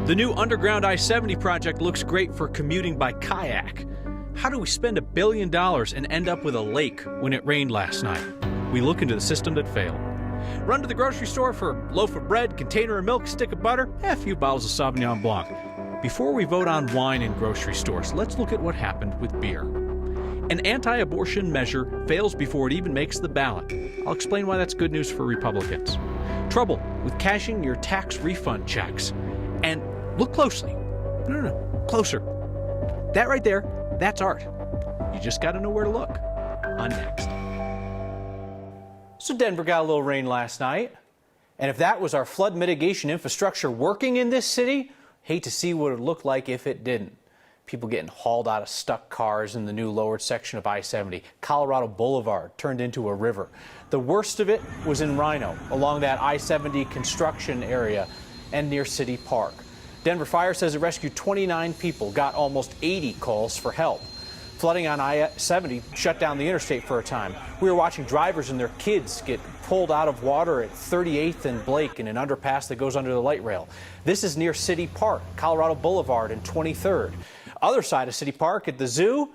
The new underground I-70 project looks great for commuting by kayak. How do we spend $1 billion and end up with a lake when it rained last night? We look into the system that failed. Run to the grocery store for a loaf of bread, container of milk, stick of butter, a few bottles of Sauvignon Blanc. Before we vote on wine in grocery stores, let's look at what happened with beer. An anti-abortion measure fails before it even makes the ballot. I'll explain why that's good news for Republicans. Trouble with cashing your tax refund checks. And look closely. No, closer. That right there, that's art. You just got to know where to look. On next. So Denver got a little rain last night. And if that was our flood mitigation infrastructure working in this city, hate to see what it would look like if it didn't. People getting hauled out of stuck cars in the new lowered section of I-70. Colorado Boulevard turned into a river. The worst of it was in Rhino, along that I-70 construction area and near City Park. Denver Fire says it rescued 29 people, got almost 80 calls for help. Flooding on I-70 shut down the interstate for a time. We were watching drivers and their kids get pulled out of water at 38th and Blake in an underpass that goes under the light rail. This is near City Park, Colorado Boulevard and 23rd. Other side of City Park at the zoo,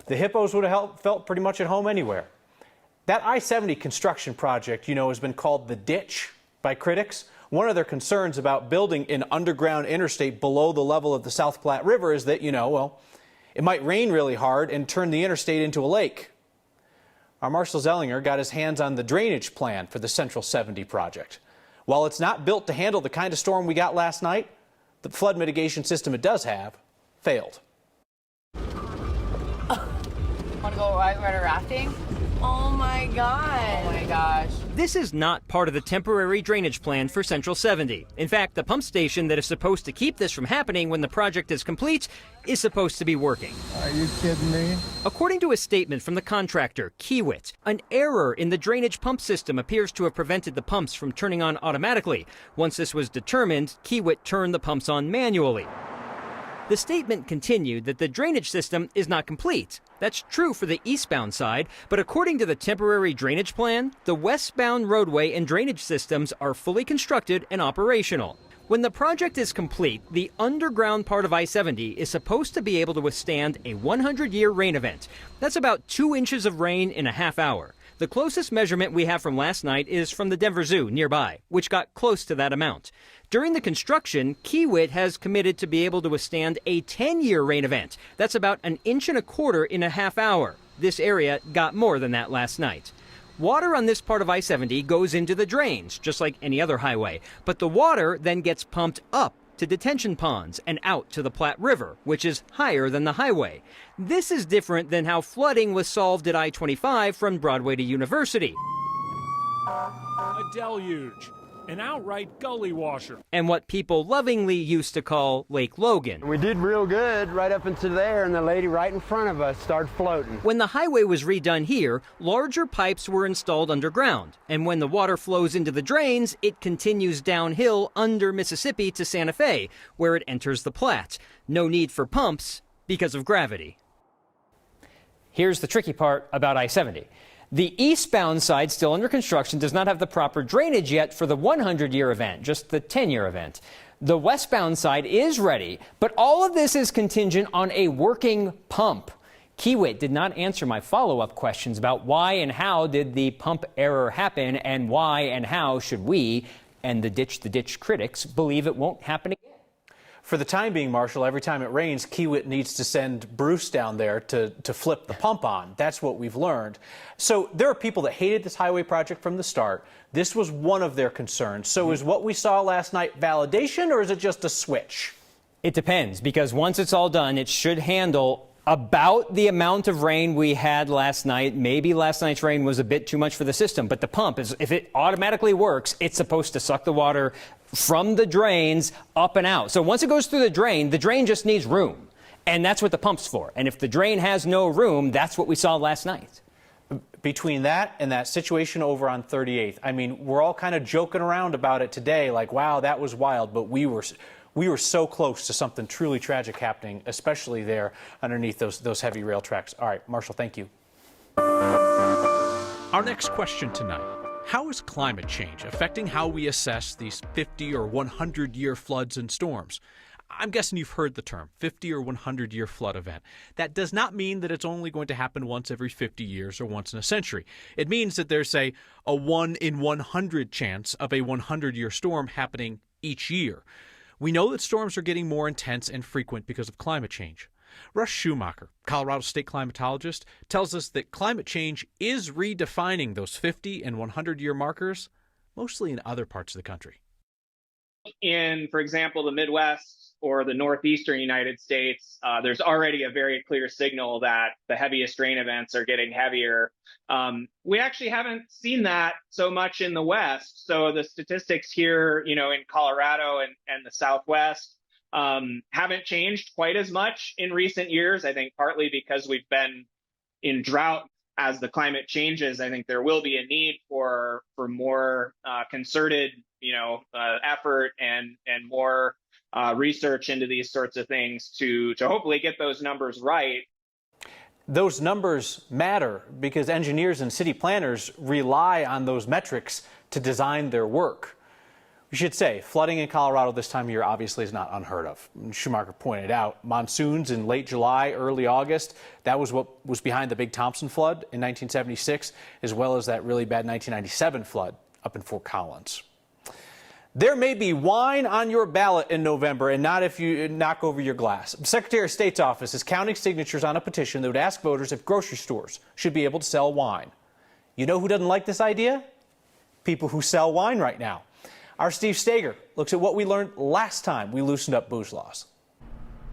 the hippos would have felt pretty much at home anywhere. That I-70 construction project, has been called the ditch by critics. One of their concerns about building an underground interstate below the level of the South Platte River is that, it might rain really hard and turn the interstate into a lake. Our Marshall Zellinger got his hands on the drainage plan for the Central 70 project. While it's not built to handle the kind of storm we got last night, the flood mitigation system it does have failed. Want to go whitewater rafting? Oh my God. Oh my gosh. This is not part of the temporary drainage plan for Central 70. In fact, the pump station that is supposed to keep this from happening when the project is complete is supposed to be working. Are you kidding me? According to a statement from the contractor, Kiewit, an error in the drainage pump system appears to have prevented the pumps from turning on automatically. Once this was determined, Kiewit turned the pumps on manually. The statement continued that the drainage system is not complete. That's true for the eastbound side, but according to the temporary drainage plan, the westbound roadway and drainage systems are fully constructed and operational. When the project is complete, the underground part of I-70 is supposed to be able to withstand a 100-year rain event. That's about 2 inches of rain in a half hour. The closest measurement we have from last night is from the Denver Zoo nearby, which got close to that amount. During the construction, Kiewit has committed to be able to withstand a 10-year rain event. That's about 1.25 inches in a half hour. This area got more than that last night. Water on this part of I-70 goes into the drains, just like any other highway, but the water then gets pumped up to detention ponds and out to the Platte River, which is higher than the highway. This is different than how flooding was solved at I-25 from Broadway to University. A deluge. An outright gully washer. And what people lovingly used to call Lake Logan. We did real good right up into there, and the lady right in front of us started floating. When the highway was redone here, larger pipes were installed underground. And when the water flows into the drains, it continues downhill under Mississippi to Santa Fe, where it enters the Platte. No need for pumps because of gravity. Here's the tricky part about I-70. The eastbound side, still under construction, does not have the proper drainage yet for the 100-year event, just the 10-year event. The westbound side is ready, but all of this is contingent on a working pump. Kiewit did not answer my follow-up questions about why and how did the pump error happen, and why and how should we and the ditch critics believe it won't happen again. For the time being, Marshall, every time it rains, Kiewit needs to send Bruce down there to flip the pump on. That's what we've learned. So there are people that hated this highway project from the start. This was one of their concerns. So is what we saw last night validation, or is it just a switch? It depends, because once it's all done, it should handle about the amount of rain we had last night. Maybe last night's rain was a bit too much for the system, but the pump, if it automatically works, it's supposed to suck the water from the drains up and out. So once it goes through the drain just needs room. And that's what the pump's for. And if the drain has no room, that's what we saw last night. Between that and that situation over on 38th, I mean, we're all kind of joking around about it today, like, wow, that was wild, but we were so close to something truly tragic happening, especially there underneath those heavy rail tracks. All right, Marshall, thank you. Our next question tonight. How is climate change affecting how we assess these 50 or 100-year floods and storms? I'm guessing you've heard the term 50 or 100-year flood event. That does not mean that it's only going to happen once every 50 years or once in a century. It means that there's, say, a 1 in 100 chance of a 100-year storm happening each year. We know that storms are getting more intense and frequent because of climate change. Russ Schumacher, Colorado state climatologist, tells us that climate change is redefining those 50 and 100-year markers, mostly in other parts of the country. In, for example, the Midwest or the northeastern United States, there's already a very clear signal that the heaviest rain events are getting heavier. We actually haven't seen that so much in the West. So the statistics here, in Colorado and the Southwest haven't changed quite as much in recent years. I think partly because we've been in drought. As the climate changes, I think there will be a need for more concerted, effort and more research into these sorts of things to hopefully get those numbers right. Those numbers matter because engineers and city planners rely on those metrics to design their work. We should say, flooding in Colorado this time of year obviously is not unheard of. Schumacher pointed out monsoons in late July, early August. That was what was behind the big Thompson flood in 1976, as well as that really bad 1997 flood up in Fort Collins. There may be wine on your ballot in November, and not if you knock over your glass. The Secretary of State's office is counting signatures on a petition that would ask voters if grocery stores should be able to sell wine. You know who doesn't like this idea? People who sell wine right now. Our Steve Stager looks at what we learned last time we loosened up booze laws.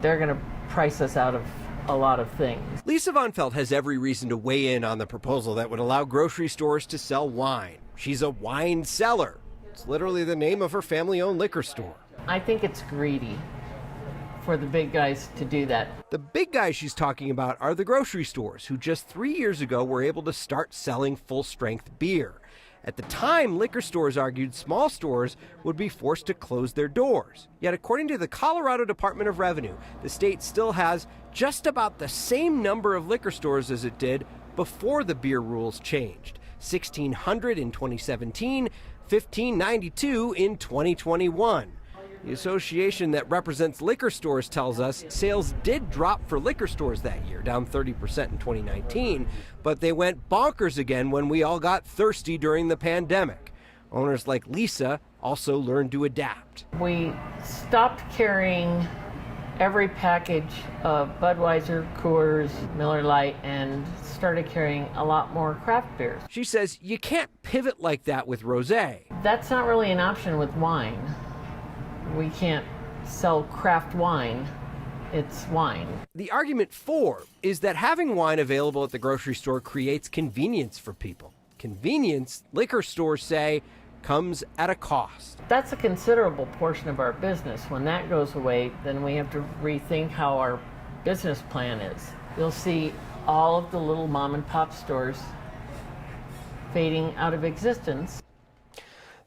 They're going to price us out of a lot of things. Lisa Von Felt has every reason to weigh in on the proposal that would allow grocery stores to sell wine. She's a wine seller. It's literally the name of her family-owned liquor store. I think it's greedy for the big guys to do that. The big guys she's talking about are the grocery stores, who just 3 years ago were able to start selling full-strength beer. At the time, liquor stores argued small stores would be forced to close their doors. Yet, according to the Colorado Department of Revenue, the state still has just about the same number of liquor stores as it did before the beer rules changed. 1,600 in 2017, 1,592 in 2021. The association that represents liquor stores tells us sales did drop for liquor stores that year, down 30% in 2019, but they went bonkers again when we all got thirsty during the pandemic. Owners like Lisa also learned to adapt. We stopped carrying every package of Budweiser, Coors, Miller Lite, and started carrying a lot more craft beers. She says you can't pivot like that with rosé. That's not really an option with wine. We can't sell craft wine. It's wine. The argument for is that having wine available at the grocery store creates convenience for people. Convenience, liquor stores say, comes at a cost. That's a considerable portion of our business. When that goes away, then we have to rethink how our business plan is. You'll see all of the little mom and pop stores fading out of existence.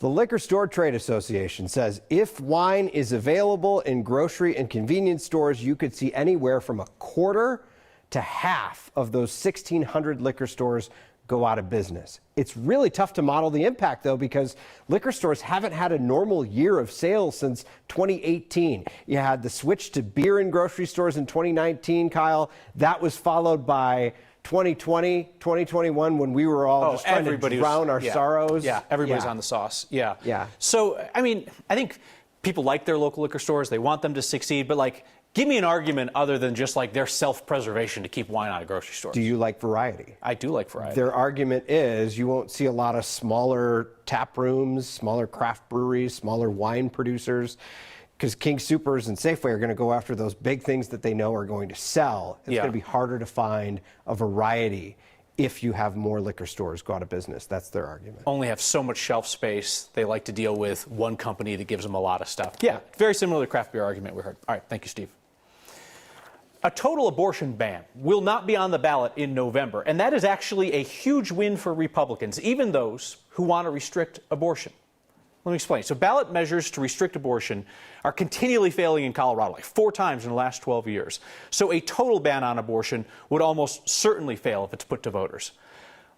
The Liquor Store Trade Association says if wine is available in grocery and convenience stores, you could see anywhere from a quarter to half of those 1,600 liquor stores go out of business. It's really tough to model the impact, though, because liquor stores haven't had a normal year of sales since 2018. You had the switch to beer in grocery stores in 2019, Kyle. That was followed by 2020, 2021, when we were all just trying to drown our sorrows. Yeah, everybody's on the sauce. Yeah. Yeah. So, I mean, I think people like their local liquor stores. They want them to succeed. But, like, give me an argument other than just, like, their self-preservation to keep wine out of grocery stores. Do you like variety? I do like variety. Their argument is you won't see a lot of smaller tap rooms, smaller craft breweries, smaller wine producers, because King Soopers and Safeway are going to go after those big things that they know are going to sell. It's going to be harder to find a variety if you have more liquor stores go out of business. That's their argument. Only have so much shelf space. They like to deal with one company that gives them a lot of stuff. Yeah, very similar to the craft beer argument we heard. All right, thank you, Steve. A total abortion ban will not be on the ballot in November, and that is actually a huge win for Republicans, even those who want to restrict abortion. Let me explain. So ballot measures to restrict abortion are continually failing in Colorado, like 4 times in the last 12 years. So a total ban on abortion would almost certainly fail if it's put to voters.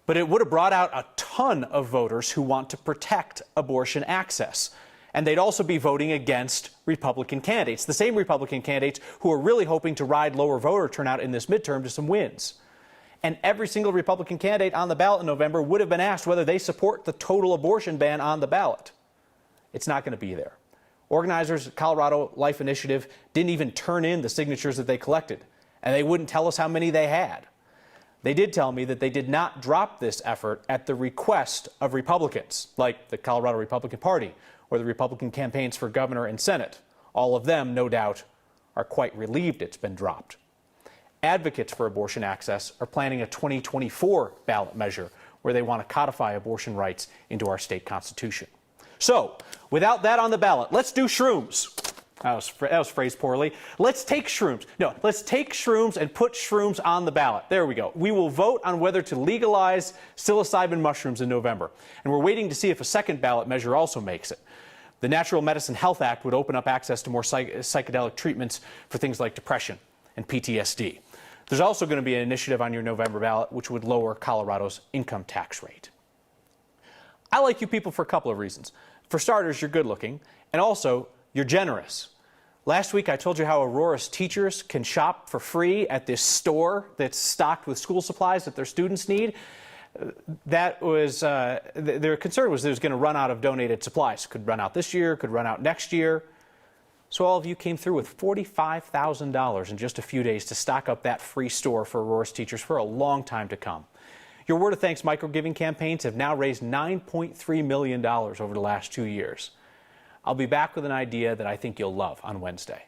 But it would have brought out a ton of voters who want to protect abortion access. And they'd also be voting against Republican candidates, the same Republican candidates who are really hoping to ride lower voter turnout in this midterm to some wins. And every single Republican candidate on the ballot in November would have been asked whether they support the total abortion ban on the ballot. It's not going to be there. Organizers at Colorado Life Initiative didn't even turn in the signatures that they collected, and they wouldn't tell us how many they had. They did tell me that they did not drop this effort at the request of Republicans, like the Colorado Republican Party or the Republican campaigns for governor and Senate. All of them, no doubt, are quite relieved it's been dropped. Advocates for abortion access are planning a 2024 ballot measure where they want to codify abortion rights into our state constitution. So, without that on the ballot, let's do shrooms. That was phrased poorly. Let's take shrooms. No, let's take shrooms and put shrooms on the ballot. There we go. We will vote on whether to legalize psilocybin mushrooms in November. And we're waiting to see if a second ballot measure also makes it. The Natural Medicine Health Act would open up access to more psychedelic treatments for things like depression and PTSD. There's also going to be an initiative on your November ballot which would lower Colorado's income tax rate. I like you people for a couple of reasons. For starters, you're good looking, and also you're generous. Last week I told you how Aurora's teachers can shop for free at this store that's stocked with school supplies that their students need. That was, their concern was it was going to run out of donated supplies. Could run out this year, could run out next year. So all of you came through with $45,000 in just a few days to stock up that free store for Aurora's teachers for a long time to come. Your Word of Thanks micro-giving campaigns have now raised $9.3 million over the last 2 years. I'll be back with an idea that I think you'll love on Wednesday.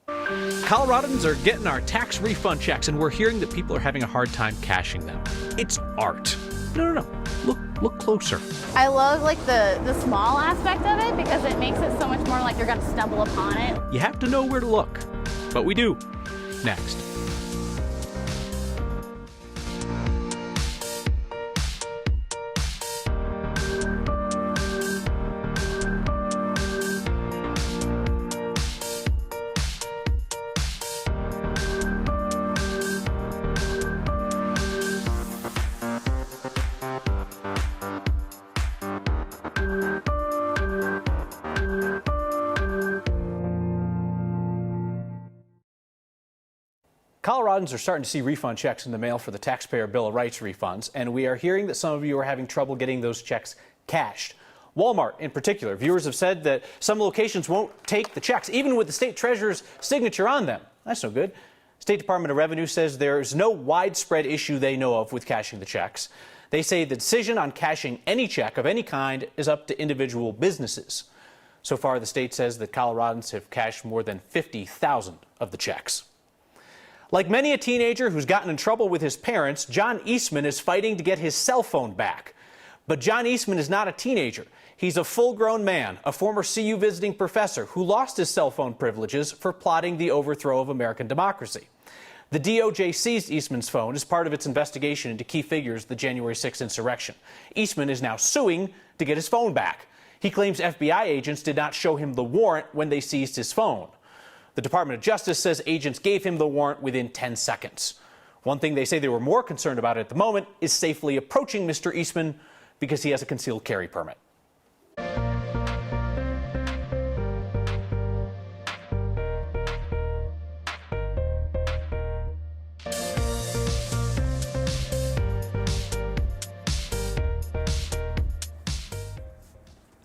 Coloradans are getting our tax refund checks, and we're hearing that people are having a hard time cashing them. It's art. No. Look closer. I love the small aspect of it because it makes it so much more like you're going to stumble upon it. You have to know where to look. But we do. Next. Coloradans are starting to see refund checks in the mail for the Taxpayer Bill of Rights refunds, and we are hearing that some of you are having trouble getting those checks cashed. Walmart, in particular, viewers have said that some locations won't take the checks, even with the state treasurer's signature on them. That's no good. State Department of Revenue says there's no widespread issue they know of with cashing the checks. They say the decision on cashing any check of any kind is up to individual businesses. So far, the state says that Coloradans have cashed more than 50,000 of the checks. Like many a teenager who's gotten in trouble with his parents, John Eastman is fighting to get his cell phone back. But John Eastman is not a teenager. He's a full-grown man, a former CU visiting professor who lost his cell phone privileges for plotting the overthrow of American democracy. The DOJ seized Eastman's phone as part of its investigation into key figures of the January 6th insurrection. Eastman is now suing to get his phone back. He claims FBI agents did not show him the warrant when they seized his phone. The Department of Justice says agents gave him the warrant within 10 seconds. One thing they say they were more concerned about at the moment is safely approaching Mr. Eastman because he has a concealed carry permit.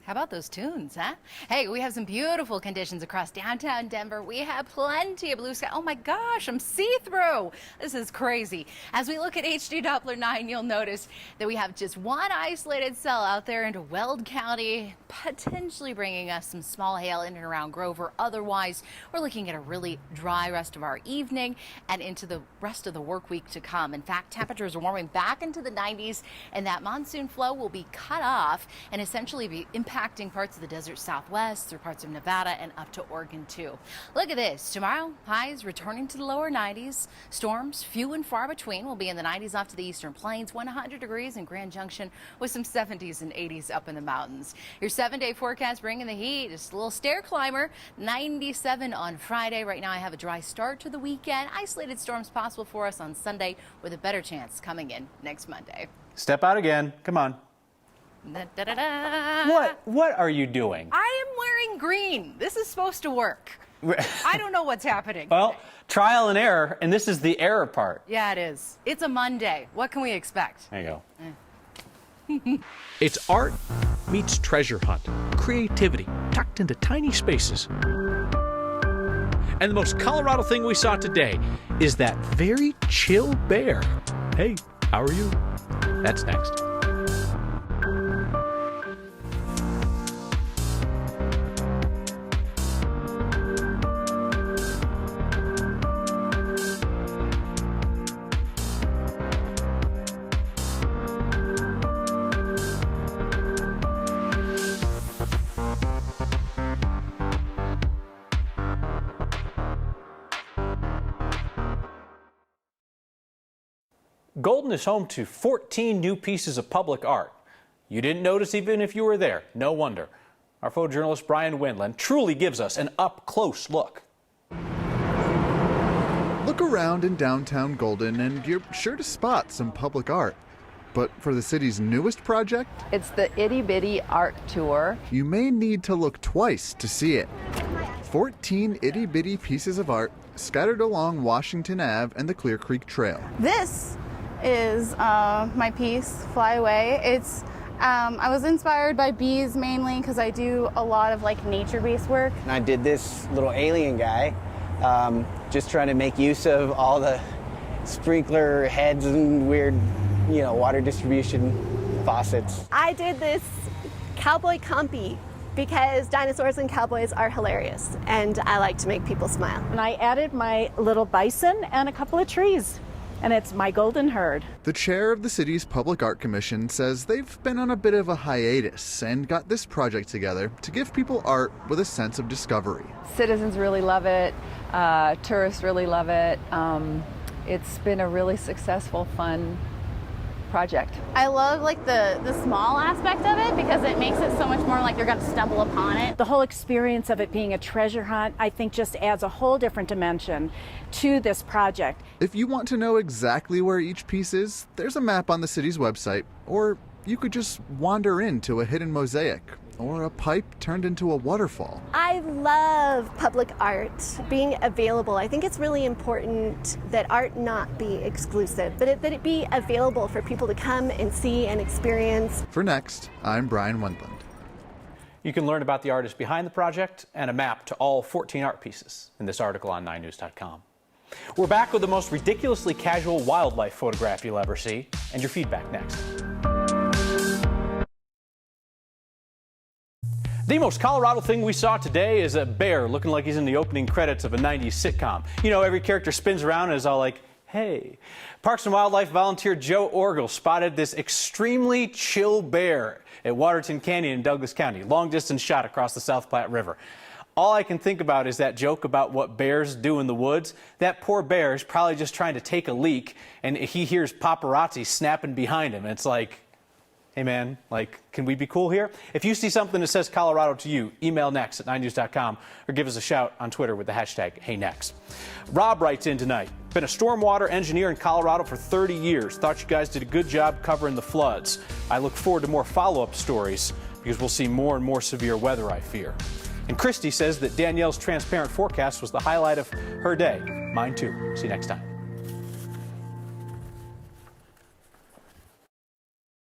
How about those tunes, huh? Hey, we have some beautiful conditions across downtown Denver. We have plenty of blue sky. Oh my gosh, I'm see-through. This is crazy. As we look at HD Doppler 9, you'll notice that we have just one isolated cell out there into Weld County, potentially bringing us some small hail in and around Grover. Otherwise, we're looking at a really dry rest of our evening and into the rest of the work week to come. In fact, temperatures are warming back into the 90s, and that monsoon flow will be cut off and essentially be impacting parts of the desert Southwest through parts of Nevada and up to Oregon too. Look at this. Tomorrow, highs returning to the lower 90s. Storms few and far between. Will be in the 90s off to the eastern plains, 100 degrees in Grand Junction with some 70s and 80s up in the mountains. Your 7-day forecast bringing the heat. Just a little stair climber, 97 on Friday. Right now I have a dry start to the weekend. Isolated storms possible for us on Sunday with a better chance coming in next Monday. Step out again. Come on. Da-da-da. What are you doing? I am wearing green. This is supposed to work. I don't know what's happening. Well, trial and error, and this is the error part. Yeah, it is. It's a Monday. What can we expect? There you go. It's art meets treasure hunt, creativity tucked into tiny spaces. And the most Colorado thing we saw today is that very chill bear. Hey, how are you? That's next. Golden is home to 14 new pieces of public art. You didn't notice even if you were there. No wonder. Our photojournalist Brian Windland truly gives us an up-close look. Look around in downtown Golden and you're sure to spot some public art. But for the city's newest project, it's the Itty Bitty Art Tour. You may need to look twice to see it. 14 itty bitty pieces of art scattered along Washington Ave and the Clear Creek Trail. This is my piece, Fly Away. It's I was inspired by bees mainly because I do a lot of like nature-based work. I did this little alien guy, just trying to make use of all the sprinkler heads and weird, water distribution faucets. I did this cowboy compy because dinosaurs and cowboys are hilarious, and I like to make people smile. And I added my little bison and a couple of trees, and it's my golden herd. The chair of the city's Public Art Commission says they've been on a bit of a hiatus and got this project together to give people art with a sense of discovery. Citizens really love it. Tourists really love it. It's been a really successful, fun project. I love like the small aspect of it because it makes it so much more like you're going to stumble upon it. The whole experience of it being a treasure hunt, I think, just adds a whole different dimension to this project. If you want to know exactly where each piece is, there's a map on the city's website, or you could just wander into a hidden mosaic or a pipe turned into a waterfall. I love public art being available. I think it's really important that art not be exclusive, but that it be available for people to come and see and experience. For Next, I'm Brian Wendland. You can learn about the artists behind the project and a map to all 14 art pieces in this article on 9news.com. We're back with the most ridiculously casual wildlife photograph you'll ever see, and your feedback next. The most Colorado thing we saw today is a bear looking like he's in the opening credits of a 90s sitcom. Every character spins around and is all like, hey. Parks and Wildlife volunteer Joe Orgel spotted this extremely chill bear at Waterton Canyon in Douglas County, long distance shot across the South Platte River. All I can think about is that joke about what bears do in the woods. That poor bear is probably just trying to take a leak, and he hears paparazzi snapping behind him. And it's like, hey man, can we be cool here? If you see something that says Colorado to you, email next at 9news.com or give us a shout on Twitter with the hashtag HeyNext. Rob writes in tonight, been a stormwater engineer in Colorado for 30 years. Thought you guys did a good job covering the floods. I look forward to more follow-up stories because we'll see more and more severe weather, I fear. And Christy says that Danielle's transparent forecast was the highlight of her day. Mine too. See you next time.